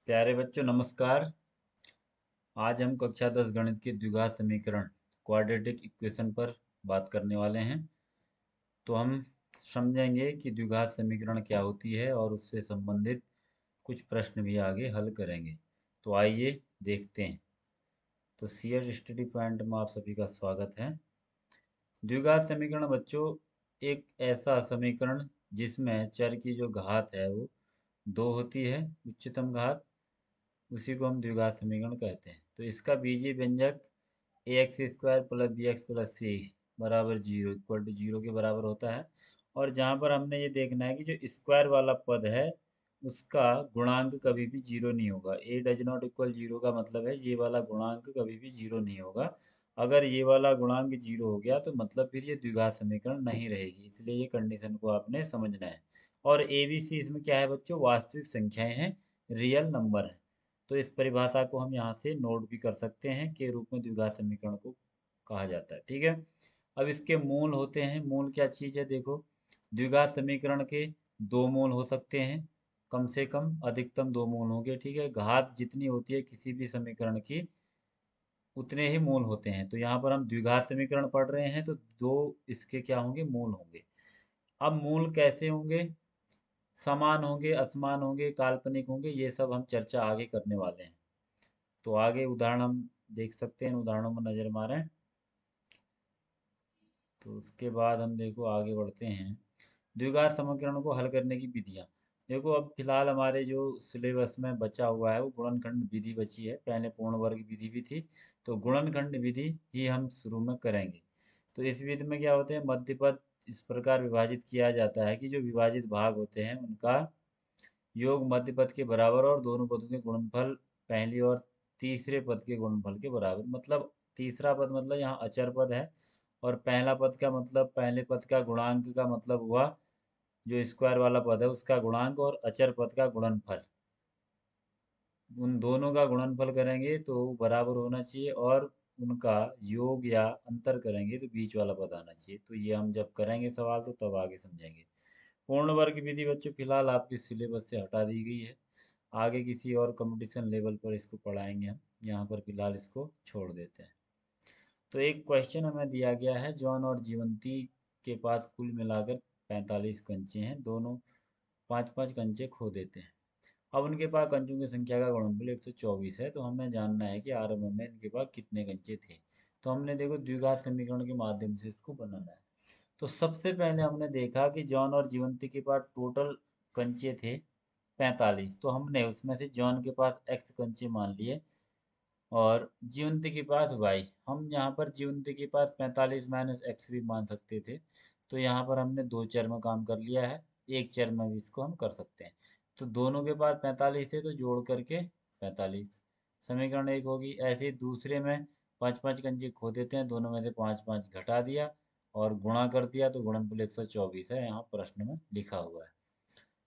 प्यारे बच्चों नमस्कार। आज हम कक्षा 10 गणित के द्विघात समीकरण क्वाड्रेटिक इक्वेशन पर बात करने वाले हैं। तो हम समझेंगे कि द्विघात समीकरण क्या होती है और उससे संबंधित कुछ प्रश्न भी आगे हल करेंगे। तो आइए देखते हैं। तो सीएच स्टडी पॉइंट में आप सभी का स्वागत है। द्विघात समीकरण बच्चों एक ऐसा समीकरण जिसमें चर की जो घात है वो दो होती है, उच्चतम घात, उसी को हम द्विघात समीकरण कहते हैं। तो इसका बीजीय व्यंजक a x square plus b x plus c बराबर जीरो इक्वल टू जीरो के बराबर होता है। और जहाँ पर हमने ये देखना है कि जो स्क्वायर वाला पद है उसका गुणांक कभी भी जीरो नहीं होगा। ए डज नॉट इक्वल जीरो का मतलब है ये वाला गुणांक कभी भी जीरो नहीं होगा। अगर ये वाला गुणांक जीरो हो गया तो मतलब फिर ये द्विघात समीकरण नहीं रहेगी, इसलिए ये कंडीशन को आपने समझना है। और ए बी सी इसमें क्या है बच्चों, वास्तविक संख्याएं हैं, रियल नंबर है। तो इस परिभाषा को हम यहाँ से नोट भी कर सकते हैं के रूप में द्विघात समीकरण को कहा जाता है। ठीक है। अब इसके मूल होते हैं। मूल क्या चीज़ है देखो, द्विघात समीकरण के दो मूल हो सकते हैं, कम से कम अधिकतम दो मूल होंगे। ठीक है। घात जितनी होती है किसी भी समीकरण की उतने ही मूल होते हैं। तो यहाँ पर हम द्विघात समीकरण पढ़ रहे हैं तो दो इसके क्या होंगे, मूल होंगे। अब मूल कैसे होंगे, समान होंगे, असमान होंगे, काल्पनिक होंगे, ये सब हम चर्चा आगे करने वाले हैं। तो आगे उदाहरण हम देख सकते हैं, उदाहरणों में नजर मारें। तो उसके बाद हम देखो आगे बढ़ते हैं। द्विघात समीकरणों को हल करने की विधियाँ। देखो अब फिलहाल हमारे जो सिलेबस में बचा हुआ है वो गुणनखंड विधि बची है, पहले पूर्ण वर्ग विधि भी थी। तो गुणनखंड विधि ही हम शुरू में करेंगे। तो इस विधि में क्या होते हैं, मध्य पद इस प्रकार विभाजित किया जाता है कि जो विभाजित भाग होते हैं उनका योग मध्य पद के बराबर और दोनों पदों के गुणनफल पहली और तीसरे पद के गुणनफल के बराबर। मतलब तीसरा पद मतलब यहाँ अचर पद है, और पहला पद का मतलब पहले पद का गुणांक का मतलब हुआ जो स्क्वायर वाला पद है उसका गुणांक, और अचर पद का गुणनफल, उन दोनों का गुणनफल करेंगे तो बराबर होना चाहिए, और उनका योग या अंतर करेंगे तो बीच वाला पद आना चाहिए। तो ये हम जब करेंगे सवाल तो तब आगे समझेंगे। पूर्ण वर्ग विधि बच्चों फिलहाल आपके सिलेबस से हटा दी गई है, आगे किसी और कंपटीशन लेवल पर इसको पढ़ाएंगे हम, यहाँ पर फिलहाल इसको छोड़ देते हैं। तो एक क्वेश्चन हमें दिया गया है, जॉन और जीवंती के पास कुल मिलाकर 45 कंचे हैं, दोनों पाँच पाँच कंचे खो देते हैं। अब उनके पास कंचों की संख्या का गुणनफल 124 है। तो हमें जानना है कि आरंभ में इनके पास कितने कंचे थे। तो हमने देखो द्विघात समीकरण के माध्यम से इसको बनाना है। तो सबसे पहले हमने देखा कि जॉन और जीवंती के पास टोटल कंचे थे 45। तो हमने उसमें से जॉन के पास एक्स कंचे मान लिए और जीवंती के पास वाई। हम यहाँ पर जीवंती के पास 45 माइनस एक्स भी मान सकते थे। तो यहाँ पर हमने दो चर में काम कर लिया है, एक चर में भी इसको हम कर सकते हैं। तो दोनों के पास 45 थे तो जोड़ करके 45, समीकरण एक होगी। ऐसे ही दूसरे में पाँच पाँच कंचे खो देते हैं, दोनों में से पाँच पाँच घटा दिया और गुणा कर दिया तो गुणनफल 124 है, यहाँ प्रश्न में लिखा हुआ है।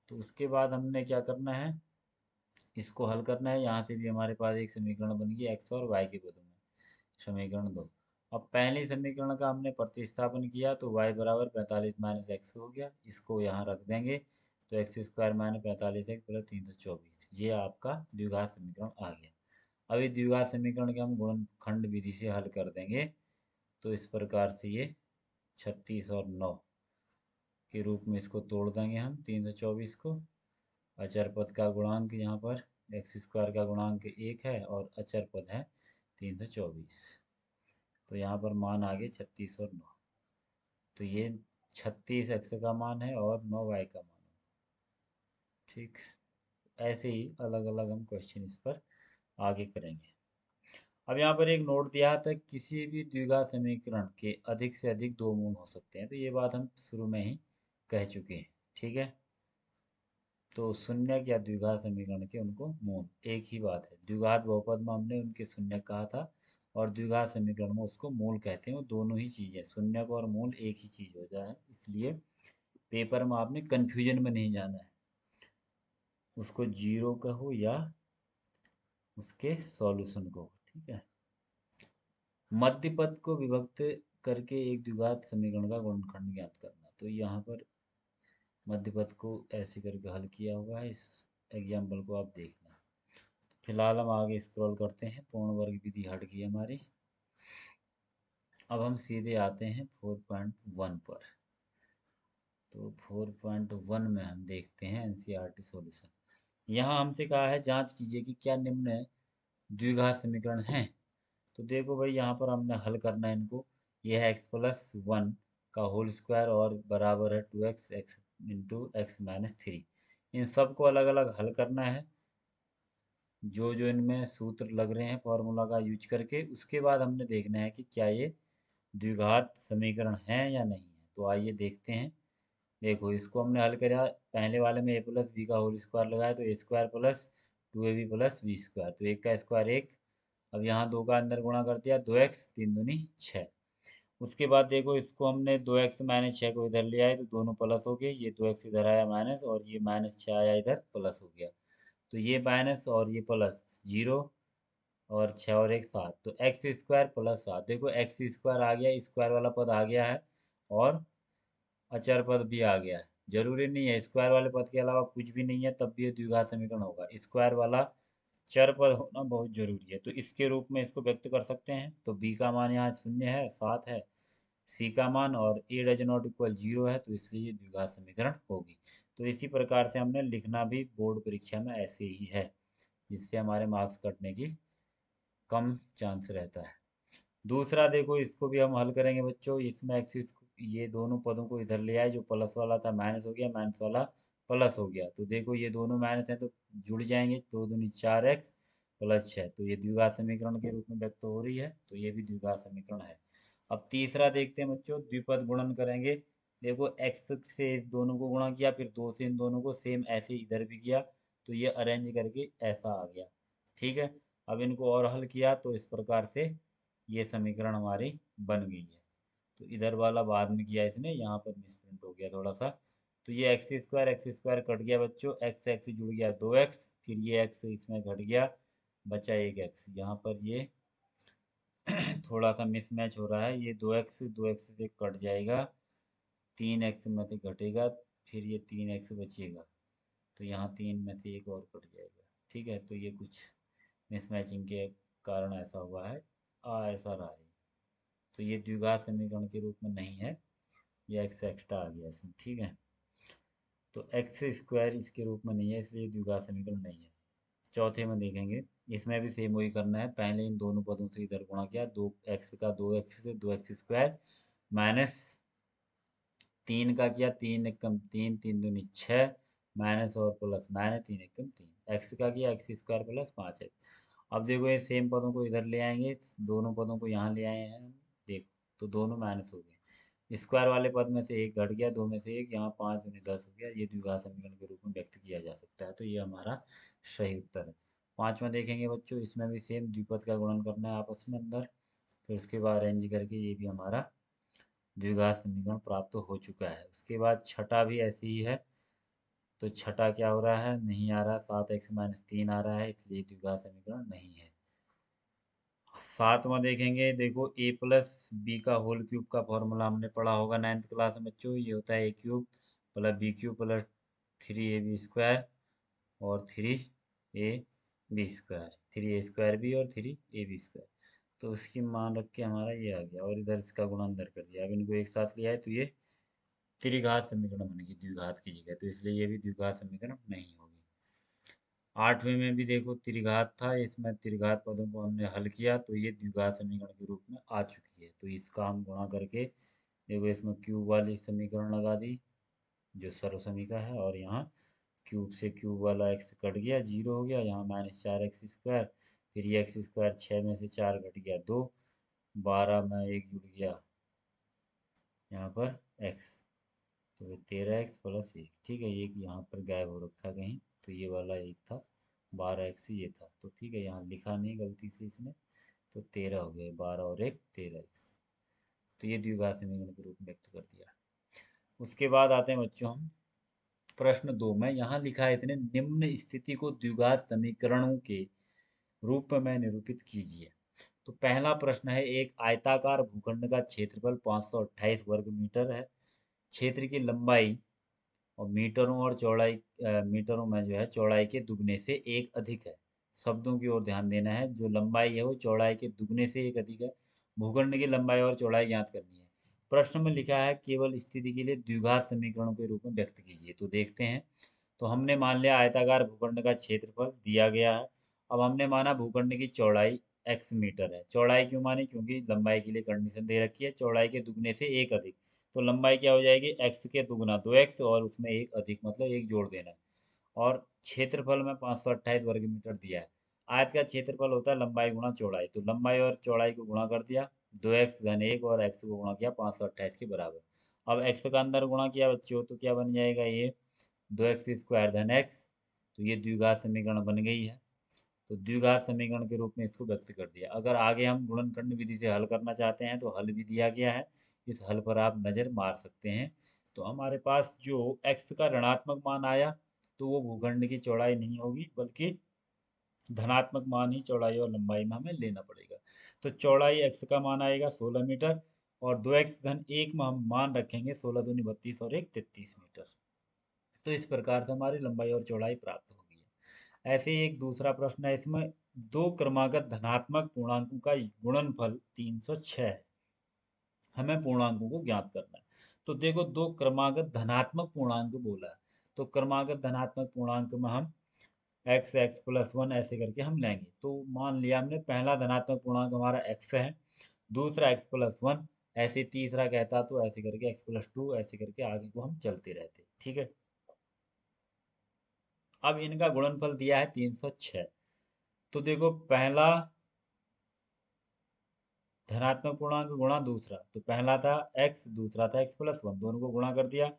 तो उसके बाद हमने क्या करना है, इसको हल करना है। यहाँ से भी हमारे पास एक समीकरण बन गई एक्स और वाई के पदों में, समीकरण दो। अब पहले समीकरण का हमने प्रतिस्थापन किया तो y बराबर 45 माइनस एक्स हो गया, इसको यहाँ रख देंगे तो x square minus 45 x plus 324, ये आपका द्विघात समीकरण आ गया। अभी द्विघात समीकरण के हम गुणनखंड विधि से हल कर देंगे। तो इस प्रकार से ये 36 और 9 के रूप में इसको तोड़ देंगे हम 324 को। अचर पद का गुणांक यहाँ पर एक्स स्क्वायर का गुणांक एक है और अचर पद है 324। तो यहाँ पर मान आ गए 36 और 9। तो ये 36 एक्स का मान है और 9 वाई का मान है। ठीक, ऐसे ही अलग अलग हम क्वेश्चन इस पर आगे करेंगे। अब यहाँ पर एक नोट दिया था, किसी भी द्विघात समीकरण के अधिक से अधिक दो मूल हो सकते हैं। तो ये बात हम शुरू में ही कह चुके हैं। ठीक है। तो शून्यक या द्विघात समीकरण के उनको मूल एक ही बात है। द्विघात बहुपद में हमने उनके शून्यक कहा था, और द्विघात समीकरण में उसको मूल कहते हैं। वो दोनों ही चीज़ें, शून्यक और मूल एक ही चीज़ हो जाए, इसलिए पेपर में आपने कन्फ्यूजन में नहीं जाना है। उसको जीरो कहो या उसके सॉल्यूशन को। ठीक है। मध्य पद को विभक्त करके एक द्विघात समीकरण का गुणनखंड ज्ञात करना। तो यहाँ पर मध्य पद को ऐसे करके हल किया हुआ है, इस एग्जाम्पल को आप देखना। फिलहाल हम आगे स्क्रॉल करते हैं, पूर्ण वर्ग विधि हट गई हमारी। अब हम सीधे आते हैं 4.1 पर। तो 4.1 में हम देखते हैं एनसीईआरटी सॉल्यूशन। यहाँ हमसे कहा है जांच कीजिए कि क्या निम्न द्विघात समीकरण हैं। तो देखो भाई, यहाँ पर हमने हल करना है इनको। ये है x+1 का होल स्क्वायर और बराबर है 2x x इंटू x-3। इन सबको अलग अलग हल करना है, जो जो इनमें सूत्र लग रहे हैं फॉर्मूला का यूज करके। उसके बाद हमने देखना है कि क्या ये द्विघात समीकरण हैं या नहीं है। तो आइए देखते हैं। देखो, इसको हमने हल करा, पहले वाले में a+b का होल स्क्वायर लगाया तो a² प्लस 2ab+b²। तो एक का स्क्वायर एक। अब यहाँ दो का अंदर गुणा कर दिया, 2x 3 दूनी 6। उसके बाद देखो, इसको हमने 2x माइनस 6 को इधर ले आए तो दोनों प्लस हो गए। ये 2x इधर आया माइनस, और ये -6 आया इधर प्लस हो गया। तो ये माइनस और ये प्लस, 0 और 6 और 1 7। तो x² प्लस 7। देखो x² आ गया, स्क्वायर वाला पद आ गया है, और अचर पद भी आ गया है। जरूरी नहीं है, स्क्वायर वाले पद के अलावा कुछ भी नहीं है तब भी ये द्विघात समीकरण होगा। स्क्वायर वाला चर पद होना बहुत जरूरी है। तो इसके रूप में इसको व्यक्त कर सकते हैं। तो b का मान यहाँ 0 है, 7 है। c का मान और a डज नॉट इक्वल 0 है, तो इसलिए ये द्विघात समीकरण होगी। तो इसी प्रकार से हमने लिखना भी बोर्ड परीक्षा में ऐसे ही है, जिससे हमारे मार्क्स कटने की कम चांस रहता है। दूसरा देखो, इसको भी हम हल करेंगे बच्चों। इसमें एक्सिस, ये दोनों पदों को इधर ले आए, जो प्लस वाला था माइनस हो गया, माइनस वाला प्लस हो गया। तो देखो, ये दोनों माइनस हैं तो जुड़ जाएंगे, 2 दूनी 4x प्लस 6। तो ये द्विघात समीकरण के रूप में व्यक्त हो रही है। तो ये भी द्विघात समीकरण है। अब तीसरा देखते हैं बच्चों, द्विपद गुणन करेंगे। देखो, x से इस दोनों को गुणा किया, फिर 2 से इन दोनों को, सेम ऐसे इधर भी किया। तो ये अरेंज करके ऐसा आ गया। ठीक है। अब इनको और हल किया तो इस प्रकार से ये समीकरण हमारी बन गई है। तो इधर वाला बाद में किया इसने, यहाँ पर मिसप्रिंट हो गया थोड़ा सा। तो ये x² कट गया बच्चों, x जुड़ गया 2x, फिर ये x इसमें घट गया, बचा 1x। यहाँ पर ये थोड़ा सा मिसमैच हो रहा है। ये 2x से कट जाएगा, 3x में से घटेगा, फिर ये 3x बचेगा। तो यहाँ 3 में से एक और कट जाएगा। ठीक है। तो ये कुछ मिसमैचिंग के कारण ऐसा हुआ है, ऐसा रहा है। तो ये द्विघात समीकरण के रूप में नहीं है, ये x एक्स्ट्रा आ गया इसमें। ठीक है। तो x² इसके रूप में नहीं है, इसलिए द्विघात समीकरण नहीं है। चौथे में देखेंगे, इसमें भी सेम वही करना है। पहले इन दोनों पदों से इधर गुणा किया, 2x का 2x से 2x² माइनस 3 का किया, 3 एकम 3, 3 दूनी 6, माइनस और प्लस माइनस, 3 एकम 3। x का किया x² प्लस 5x। अब देखो, ये सेम पदों को इधर ले आएंगे, दोनों पदों को यहाँ ले आए हैं हम। देखो, तो दोनों माइनस हो गए। स्क्वायर वाले पद में से एक घट गया, दो में से एक, यहाँ 5 दूनी 10 हो गया। ये द्विघात समीकरण के रूप में व्यक्त किया जा सकता है। तो ये हमारा सही उत्तर है। पांचवा देखेंगे बच्चों, इसमें भी सेम द्विपद का गुणन करना है आपस में अंदर, फिर उसके बाद अरेंज करके ये भी हमारा द्विघात समीकरण प्राप्त हो चुका है। उसके बाद छठा भी ऐसे ही है। तो छठा क्या हो रहा है, नहीं आ रहा, 7x-3 आ रहा है, इसलिए द्विघात समीकरण नहीं है। सातवां देखेंगे, देखो a+b का होल क्यूब का फॉर्मूला हमने पढ़ा होगा 9th क्लास में बच्चों। ये होता है a³ plus b³ plus 3ab² और 3ab², 3a² और 3ab²। तो उसकी मान रख के हमारा ये आ गया, और इधर इसका गुणा अंदर कर दिया। अब इनको एक साथ लिया है तो ये त्रिघात समीकरण बनेगी द्विघात की जगह। तो इसलिए ये भी द्विघात समीकरण नहीं होगी। आठवें में भी देखो त्रिघात था, इसमें त्रिघात पदों को हमने हल किया तो ये द्विघात समीकरण के रूप में आ चुकी है। तो इसका हम गुणा करके देखो, इसमें क्यूब वाली समीकरण लगा दी जो सर्व समीका है, और यहाँ क्यूब से क्यूब वाला x कट गया, 0 हो गया। यहाँ -4x², फिर ये x², 6 में से 4 घट गया 2, 12 में 1 जुड़ गया यहाँ पर x। तो 13x प्लस 1। ठीक है, एक यहाँ पर गायब हो रखा कहीं, तो ये वाला एक था, 12x ये था। तो ठीक है, यहाँ लिखा नहीं गलती से इसने, तो 13 हो गए, 12 और 1 13x। तो ये द्विघात समीकरण के रूप में व्यक्त कर दिया। उसके बाद आते हैं बच्चों हम प्रश्न 2 में। यहाँ लिखा है इतने, निम्न स्थिति को द्विघात समीकरणों के रूप में निरूपित कीजिए। तो पहला प्रश्न है, एक आयताकार भूखंड का क्षेत्रफल 528 वर्ग मीटर है। क्षेत्र की लंबाई और मीटरों और चौड़ाई, मीटरों में जो है चौड़ाई के दुगने से एक अधिक है। शब्दों की ओर ध्यान देना है। जो लंबाई है वो चौड़ाई के दुगने से एक अधिक है। भूखंड की लंबाई और चौड़ाई ज्ञात करनी है। प्रश्न में लिखा है केवल स्थिति के लिए द्विघात समीकरणों के रूप में व्यक्त कीजिए। तो देखते हैं। तो हमने मान लिया आयताकार भूखंड का क्षेत्रफल दिया गया है। अब हमने माना भूखंड की चौड़ाई x मीटर है। चौड़ाई क्यों मानी? क्योंकि लंबाई के लिए कंडीशन दे रखी है, चौड़ाई के दुगने से एक अधिक। तो लंबाई क्या हो जाएगी? x के दुगना 2x और उसमें एक अधिक मतलब एक जोड़ देना है। और क्षेत्रफल में 528 वर्ग मीटर दिया है। आयत का क्षेत्रफल होता है लंबाई गुणा चौड़ाई। तो लंबाई और चौड़ाई को गुणा कर दिया, 2x धन 1 और x को गुणा किया 528 के बराबर। अब x का अंदर गुणा किया बच्चों तो क्या बन जाएगा? ये 2x² धन x। तो ये द्विघात समीकरण बन गई है। तो द्विघात समीकरण के रूप में इसको व्यक्त कर दिया। अगर आगे हम गुणनखंड विधि से हल करना चाहते हैं तो हल भी दिया गया है, इस हल पर आप नज़र मार सकते हैं। तो हमारे पास जो x का ऋणात्मक मान आया तो वो भूखंड की चौड़ाई नहीं होगी, बल्कि धनात्मक मान ही चौड़ाई और लंबाई में हमें लेना पड़ेगा। तो चौड़ाई x का मान आएगा 16 मीटर और 2x धन 1 में हम मान रखेंगे 16 दूनी 32 और 1 33 मीटर। तो इस प्रकार से हमारी लंबाई और चौड़ाई प्राप्त होगी। ऐसे ही एक दूसरा प्रश्न है, इसमें दो क्रमागत धनात्मक पूर्णांकों का गुणनफल 306 है। हमें पूर्णांकों को ज्ञात करना है। तो देखो, दो क्रमागत धनात्मक पूर्णांक बोला है, तो क्रमागत धनात्मक पूर्णांक में हम x+1 ऐसे करके हम लेंगे। तो मान लिया हमने पहला धनात्मक पूर्णांक हमारा x है, दूसरा x+1, ऐसे तीसरा कहता तो ऐसे करके x+2 ऐसे करके आगे को हम चलते रहते। ठीक है। अब इनका गुणनफल दिया है 306। तो देखो, पहला धनात्मक पूर्णांक गुणा दूसरा, तो पहला था x, दूसरा था x+1, दोनों को गुणा कर दिया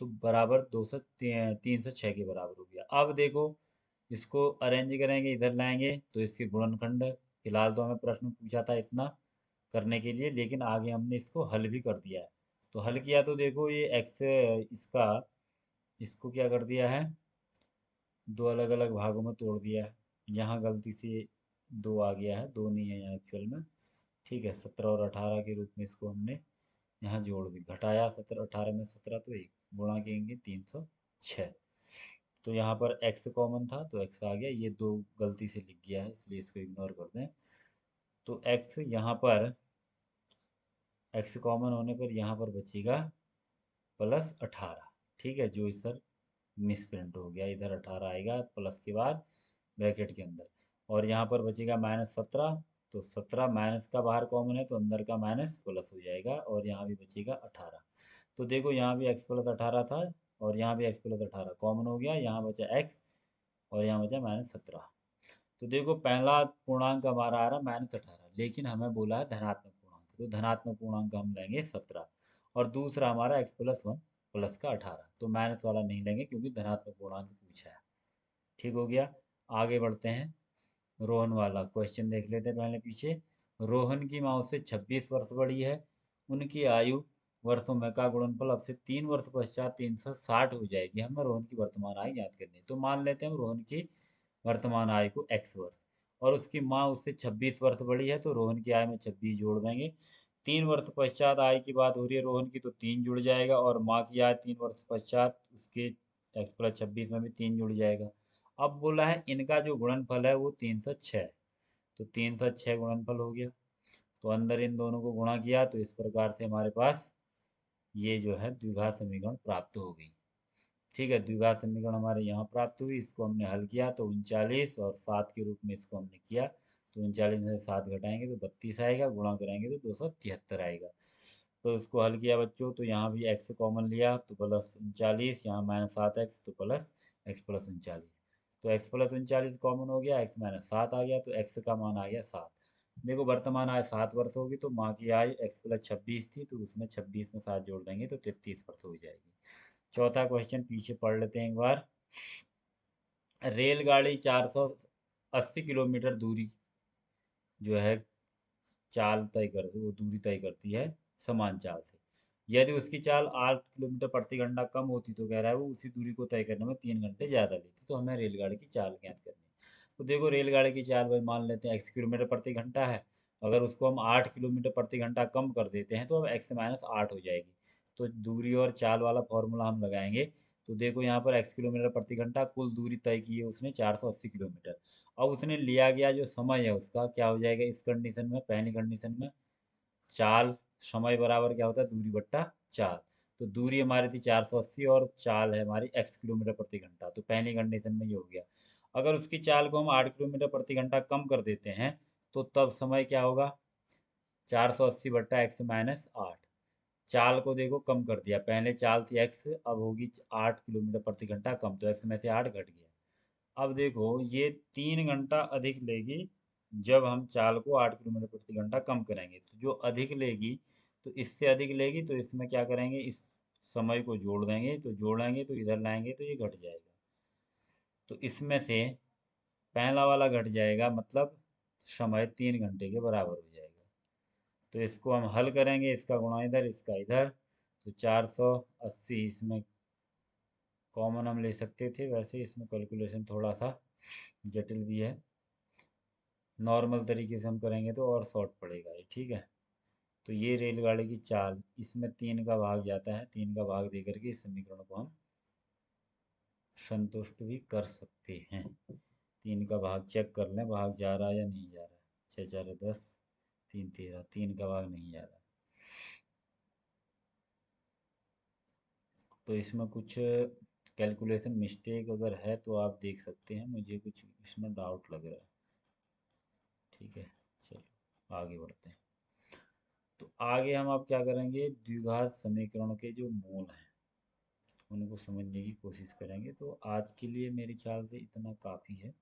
तो बराबर 306 के बराबर हो गया। अब देखो, इसको अरेंज करेंगे, इधर लाएंगे तो इसके गुणनखंड। फिलहाल तो हमें प्रश्न पूछा था इतना करने के लिए, लेकिन आगे हमने इसको हल भी कर दिया है। तो हल किया तो देखो, ये x इसका इसको क्या कर दिया है, दो अलग अलग भागों में तोड़ दिया है। यहाँ गलती से दो आ गया है, दो नहीं है यहाँ एक्चुअल में। ठीक है, 17 और 18 के रूप में इसको हमने यहाँ जोड़ दी, घटाया 17 18 में 17 तो एक गुणा करेंगे 306। तो यहाँ पर x कॉमन था तो x आ गया, ये दो गलती से लिख गया है इसलिए इसको इग्नोर कर दें। तो x यहाँ पर x कॉमन होने पर यहाँ पर बचेगा +18। ठीक है, जो इस सर मिस प्रिंट हो गया, इधर 18 आएगा प्लस के बाद ब्रैकेट के अंदर, और यहाँ पर बचेगा -17। तो 17 माइनस का बाहर कॉमन है तो अंदर का माइनस प्लस हो जाएगा और यहाँ भी बचेगा 18। तो देखो, यहाँ भी x+18 था और यहाँ भी x+18 कॉमन हो गया, यहाँ बचा x और यहाँ बचा -17। तो देखो, पहला पूर्णांक हमारा आ रहा -18, लेकिन हमें बोला है धनात्मक पूर्णांक, तो धनात्मक पूर्णांक हम लेंगे 17। और दूसरा हमारा x+1 प्लस का 18, तो माइनस वाला नहीं लेंगे क्योंकि धनात्मक पूर्णांक पूछा है। ठीक हो गया। आगे बढ़ते हैं, रोहन वाला क्वेश्चन देख लेते हैं पहले पीछे। रोहन की माँ उससे 26 वर्ष बड़ी है। उनकी आयु वर्षों में का गुणनफल अब से 3 वर्ष पश्चात 360 हो जाएगी। हमें रोहन की वर्तमान आयु ज्ञात करनी है। तो मान लेते हैं हम रोहन की वर्तमान आयु को x वर्ष, और उसकी माँ उससे 26 वर्ष बड़ी है, तो रोहन की आयु में 26 जोड़ देंगे। 3 वर्ष पश्चात आय की बात हो रही है रोहन की, तो 3 जुड़ जाएगा, और माँ की आय 3 वर्ष पश्चात उसके x+26 में भी 3 जुड़ जाएगा। अब बोला है इनका जो गुणनफल है वो 306 है, तो 306 गुणनफल हो गया। तो अंदर इन दोनों को गुणा किया तो इस प्रकार से हमारे पास ये जो है द्विघात समीकरण प्राप्त हो गई। ठीक है, द्विघात समीकरण हमारे यहाँ प्राप्त हुई, इसको हमने हल किया तो 39 और 7 के रूप में इसको हमने किया। तो 39 में से 7 घटाएंगे तो 32 आएगा, गुणा कराएंगे तो 273 आएगा। तो इसको हल किया बच्चों, तो यहाँ भी x कॉमन लिया तो +39, यहाँ -7x तो x+39। तो x+39 कॉमन हो गया, x -7 आ गया, तो x का मान आ गया 7। देखो, वर्तमान आय 7 वर्ष होगी, तो माँ की आयु x+26 थी, तो उसमें 26 में 7 जोड़ देंगे तो 33 वर्ष हो जाएगी। चौथा क्वेश्चन पीछे पढ़ लेते हैं एक बार। रेलगाड़ी 480 किलोमीटर दूरी जो है चाल तय करती, वो दूरी तय करती है समान चाल से। यदि उसकी चाल 8 किलोमीटर प्रति घंटा कम होती तो कह रहा है वो उसी दूरी को तय करने में 3 घंटे ज़्यादा लेती। तो हमें रेलगाड़ी की चाल ज्ञात करनी है। तो देखो, रेलगाड़ी की चाल भाई मान लेते हैं x किलोमीटर प्रति घंटा है। अगर उसको हम 8 किलोमीटर प्रति घंटा कम कर देते हैं तो अब x -8 हो जाएगी। तो दूरी और चाल वाला फॉर्मूला हम लगाएंगे तो देखो यहाँ पर x किलोमीटर प्रति घंटा, कुल दूरी तय की है उसने 480 किलोमीटर। अब उसने लिया गया जो समय है उसका क्या हो जाएगा इस कंडीशन में, पहली कंडीशन में चाल, समय बराबर क्या होता है दूरी बट्टा चाल। तो दूरी हमारी थी 480 और चाल है हमारी x किलोमीटर प्रति घंटा, तो पहली कंडीशन में ये हो गया। अगर उसकी चाल को हम 8 किलोमीटर प्रति घंटा कम कर देते हैं तो तब समय क्या होगा, 480/x-8। चाल को देखो कम कर दिया, पहले चाल थी x, अब होगी 8 किलोमीटर प्रति घंटा कम, तो x में से 8 घट गया। अब देखो ये 3 घंटा अधिक लेगी जब हम चाल को 8 किलोमीटर प्रति घंटा कम करेंगे, तो जो अधिक लेगी तो इससे अधिक लेगी, तो इसमें क्या करेंगे इस समय को जोड़ देंगे, तो जोड़ेंगे तो इधर लाएंगे तो ये घट जाएगा। तो इसमें से पहला वाला घट जाएगा, मतलब समय 3 घंटे के बराबर हो जाएगा। तो इसको हम हल करेंगे, इसका गुणा इधर इसका इधर, तो 480 इसमें कॉमन हम ले सकते थे, वैसे इसमें कैलकुलेशन थोड़ा सा जटिल भी है, नॉर्मल तरीके से हम करेंगे तो और शॉर्ट पड़ेगा ये, ठीक है। तो ये रेलगाड़ी की चाल, इसमें 3 का भाग जाता है, 3 का भाग दे करके इस समीकरण को हम संतुष्ट भी कर सकते हैं। 3 का भाग चेक कर लें, भाग जा रहा है या नहीं जा रहा है। 6×4 = 10, 3×13, 3 का भाग नहीं जा रहा। तो इसमें कुछ कैलकुलेशन मिस्टेक अगर है तो आप देख सकते हैं, मुझे कुछ इसमें डाउट लग रहा है, ठीक है। चलो आगे बढ़ते हैं। तो आगे हम अब क्या करेंगे, द्विघात समीकरण के जो मूल हैं उनको समझने की कोशिश करेंगे। तो आज के लिए मेरे ख्याल से इतना काफ़ी है।